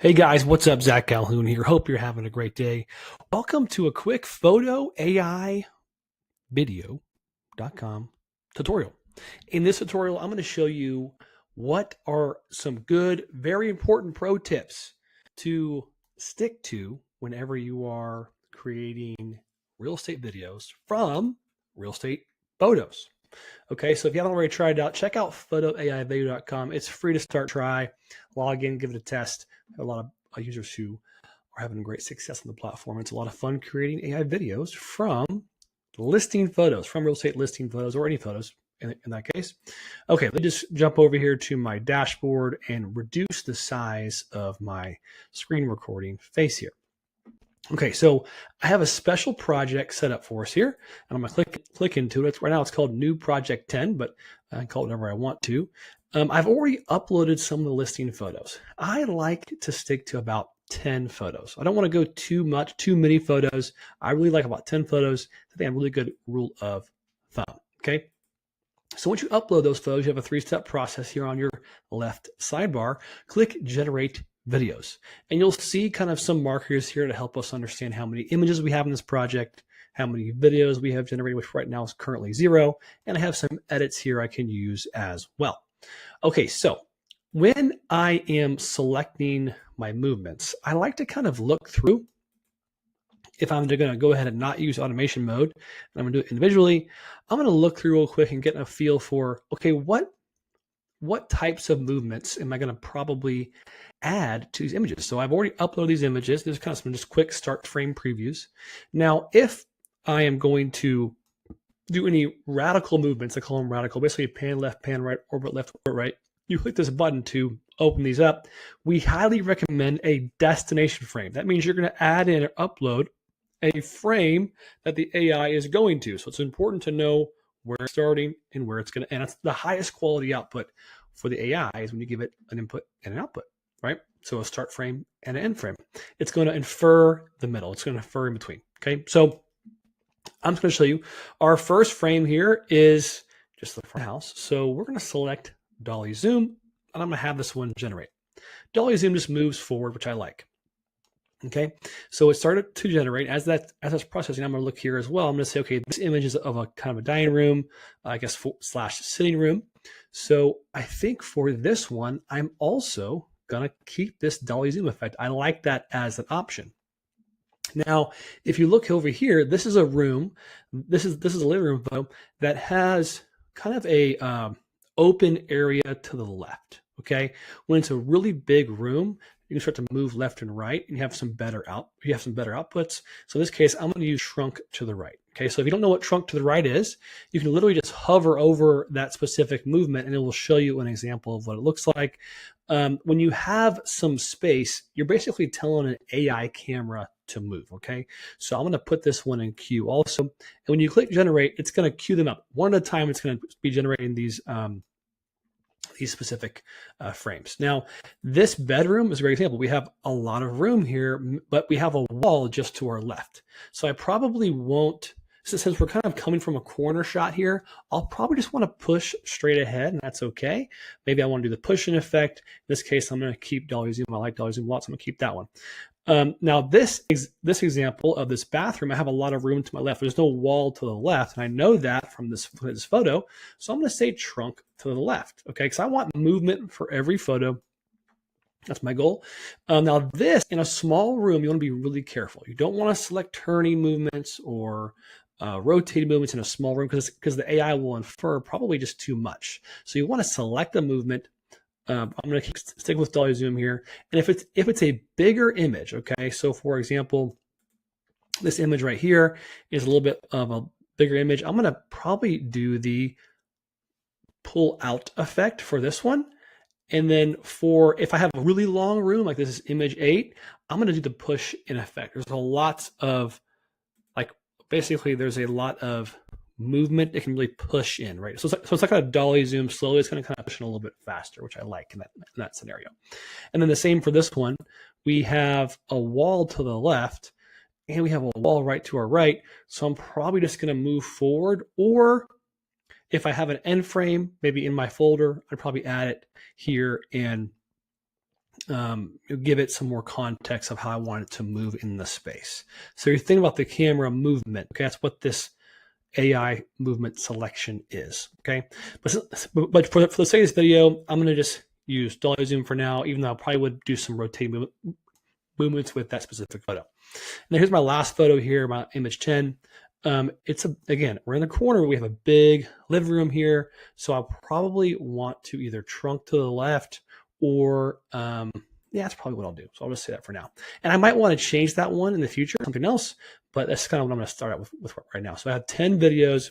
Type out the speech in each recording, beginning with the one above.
Hey guys, what's up? Zach Calhoon here. Hope you're having a great day. Welcome to a quick PhotoAIVideo.com tutorial. In this tutorial, I'm going to show you what are some good, very important pro tips to stick to whenever you are creating real estate videos from real estate photos. Okay, so if you haven't already tried it out, check out PhotoAIVideo.com. It's free to start, try, log in, give it a test. A lot of users who are having great success on the platform. It's a lot of fun creating AI videos from listing photos, from real estate listing photos, or any photos in that case. Okay, let me just jump over here to my dashboard and reduce the size of my screen recording face here. Okay, so I have a special project set up for us here, and I'm going to click into it. Right now it's called New Project 10, but I can call it whatever I want to. I've already uploaded some of the listing photos. I like to stick to about 10 photos. I don't want to go too many photos. I really like about 10 photos. I think I'm a really good rule of thumb, okay? So once you upload those photos, you have a 3-step process here on your left sidebar. Click Generate Videos, and you'll see kind of some markers here to help us understand how many images we have in this project, how many videos we have generated, which right now is currently 0, and I have some edits here I can use as well. Okay, so when I am selecting my movements, I like to kind of look through. If I'm going to go ahead and not use automation mode, and I'm going to do it individually, I'm going to look through real quick and get a feel for, okay, what types of movements am I going to probably add to these images? So I've already uploaded these images. There's kind of some just quick start frame previews. Now, if I am going to do any radical movements, I call them radical, basically pan left, pan right, orbit left, orbit right, you click this button to open these up. We highly recommend a destination frame. That means you're going to add in or upload a frame that the AI is going to. So it's important to know where it's starting and where it's going to end. It's the highest quality output for the AI is when you give it an input and an output, right? So a start frame and an end frame. It's going to infer the middle. It's going to infer in between, okay? So I'm just going to show you our first frame here is just the front house. So we're going to select dolly zoom, and I'm going to have this one generate. Dolly zoom just moves forward, which I like. Okay, so it started to generate. As that's processing, I'm going to look here as well. I'm going to say, okay, this image is of a kind of a dining room, I guess / sitting room. So I think for this one, I'm also going to keep this dolly zoom effect. I like that as an option. Now, if you look over here, this is a room. This is a living room photo that has kind of a open area to the left. Okay, when it's a really big room, you can start to move left and right, and you have some better outputs. So in this case, I'm going to use shrunk to the right. Okay, so if you don't know what shrunk to the right is, you can literally just hover over that specific movement, and it will show you an example of what it looks like. When you have some space, you're basically telling an AI camera to move. Okay, so I'm going to put this one in queue also, and when you click generate, it's going to queue them up one at a time. It's going to be generating these specific frames. Now, this bedroom is a great example. We have a lot of room here, but we have a wall just to our left. So I probably won't, since we're kind of coming from a corner shot here, I'll probably just want to push straight ahead, and that's okay. Maybe I want to do the push-in effect. In this case, I'm going to keep dolly zoom. I like dolly zoom lots. I'm going to keep that one. Now, this example of this bathroom, I have a lot of room to my left. There's no wall to the left, and I know that from this photo. So I'm going to say trunk to the left, okay? Because I want movement for every photo. That's my goal. Now, this, in a small room, you want to be really careful. You don't want to select turning movements or rotating movements in a small room because the AI will infer probably just too much. So you want to select a movement. I'm going to stick with dolly zoom here. And if it's a bigger image, okay, so for example, this image right here is a little bit of a bigger image. I'm going to probably do the pull out effect for this one. And then if I have a really long room, like this is image 8, I'm going to do the push in effect. There's a lot of, basically there's a lot of movement it can really push in, right? So it's like a dolly zoom slowly. It's going to kind of push in a little bit faster, which I like in that scenario. And then the same for this one. We have a wall to the left, and we have a wall right to our right. So I'm probably just going to move forward, or if I have an end frame, maybe in my folder, I'd probably add it here and give it some more context of how I want it to move in the space. So you're thinking about the camera movement. Okay, that's what this AI movement selection is. Okay, but for the sake of this video, I'm going to just use dolly zoom for now, even though I probably would do some rotating movements with that specific photo. And here's my last photo here, my image 10. Again, we're in the corner. We have a big living room here. So I'll probably want to either trunk to the left or, yeah, that's probably what I'll do. So I'll just say that for now. And I might want to change that one in the future, something else, but that's kind of what I'm going to start out with right now. So I have 10 videos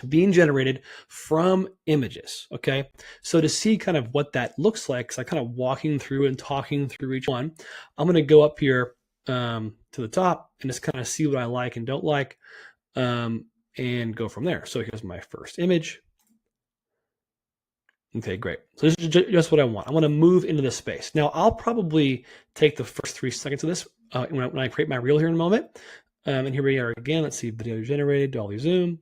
being generated from images. Okay. So to see kind of what that looks like, because I'm kind of walking through and talking through each one, I'm going to go up here to the top and just kind of see what I like and don't like, and go from there. So here's my first image. Okay, great. So this is just what I want. I want to move into this space. Now I'll probably take the first 3 seconds of this when I create my reel here in a moment. And here we are again. Let's see, video generated, dolly zoom.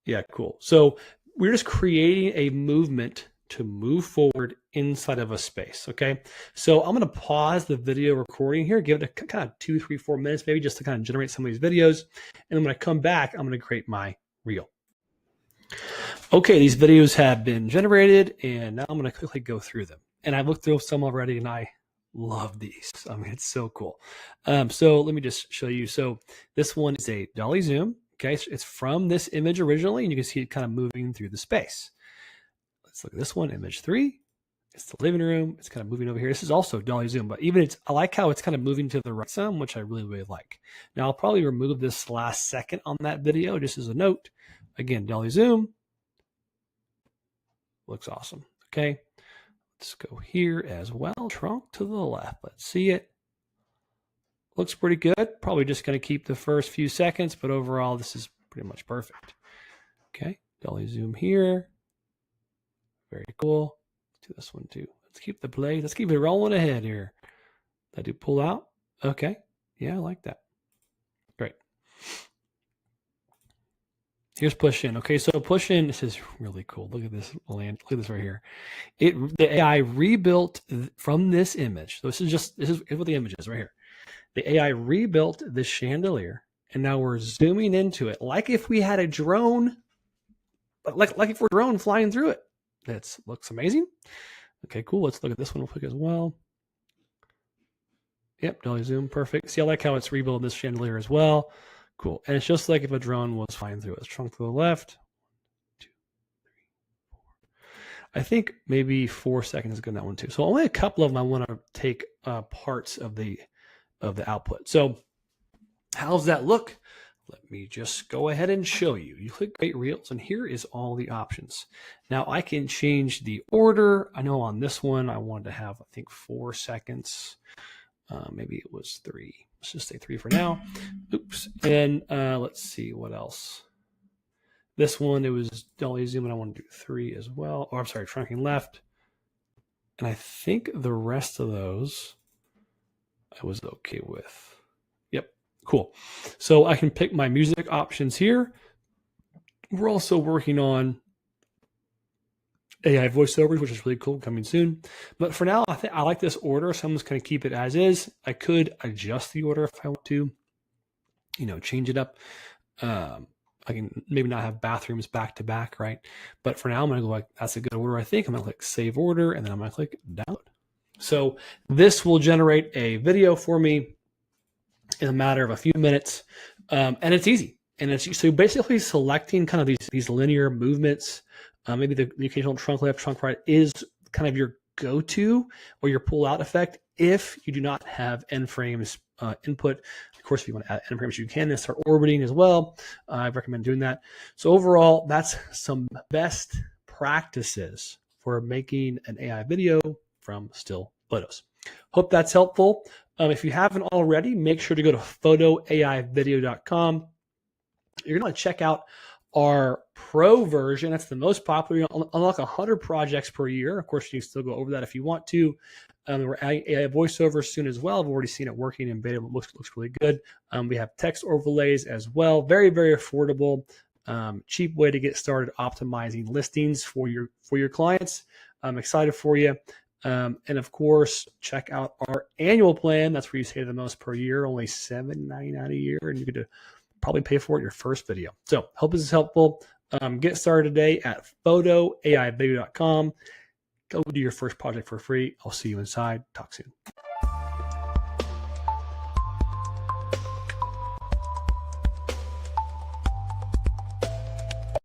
Yeah, cool. So we're just creating a movement to move forward inside of a space. Okay. So I'm going to pause the video recording here, give it a kind of 2, 3, 4 minutes, maybe just to kind of generate some of these videos. And then when I come back, I'm going to create my reel. Okay. These videos have been generated and now I'm going to quickly go through them. And I've looked through some already and I love these. I mean, it's so cool. So let me just show you. So this one is a dolly zoom. Okay, so it's from this image originally, and you can see it kind of moving through the space. Let's look at this one, image 3. It's the living room. It's kind of moving over here. This is also dolly zoom, but I like how it's kind of moving to the right some, which I really, really like. Now I'll probably remove this last second on that video, just as a note. Again, dolly zoom. Looks awesome. Okay, let's go here as well. Trunk to the left. Let's see it. Looks pretty good. Probably just going to keep the first few seconds, but overall, this is pretty much perfect. Okay, dolly zoom here. Very cool. Let's do this one too. Let's keep the play. Let's keep it rolling ahead here. I do pull out. Okay. Yeah, I like that. Great. Here's push in. Okay, so push in. This is really cool. Look at this land. Look at this right here. The AI rebuilt from this image. So this is what the image is right here. The AI rebuilt this chandelier, and now we're zooming into it like if we had a drone, like if we're a drone flying through it. That looks amazing. Okay, cool. Let's look at this one real quick as well. Yep, dolly zoom, perfect. See, I like how it's rebuilt this chandelier as well. Cool. And it's just like if a drone was flying through it. It's trunk to the left. 1, 2, 3, 4. I think maybe 4 seconds is good on that one too. So only a couple of them I want to take parts of the output. So how does that look? Let me just go ahead and show you. You click create reels and here is all the options. Now I can change the order. I know on this one I wanted to have, I think 4 seconds. Maybe it was 3. Let's just say 3 for now. Oops. And let's see what else. This one, it was dolly zoom and I want to do 3 as well. Oh, I'm sorry, trunking left. And I think the rest of those I was okay with. Yep, cool. So I can pick my music options here. We're also working on AI voiceovers, which is really cool, coming soon. But for now, I like this order, so I'm just going to keep it as is. I could adjust the order if I want to, change it up. I can maybe not have bathrooms back to back, right? But for now, I'm going to go like, that's a good order, I think. I'm going to click save order, and then I'm going to click download. So this will generate a video for me in a matter of a few minutes, and it's easy. And it's so basically selecting kind of these linear movements. Maybe the occasional trunk left, trunk right is kind of your go-to or your pull-out effect if you do not have end frames input. Of course, if you want to add end frames, you can and start orbiting as well. I recommend doing that. So overall, that's some best practices for making an AI video from still photos. Hope that's helpful. If you haven't already, make sure to go to PhotoAIVideo.com. You're going to check out our pro version. That's the most popular. You'll unlock 100 projects per year. Of course, you can still go over that if you want to. We're adding AI voiceover soon as well. I've already seen it working in beta. It looks really good. We have text overlays as well. Very, very affordable, cheap way to get started optimizing listings for your clients. I'm excited for you. And of course, check out our annual plan. That's where you save the most per year, only $7.99 a year, and you get to probably pay for it in your first video. So hope this is helpful. Get started today at PhotoAIVideo.com. Go do your first project for free. I'll see you inside. Talk soon.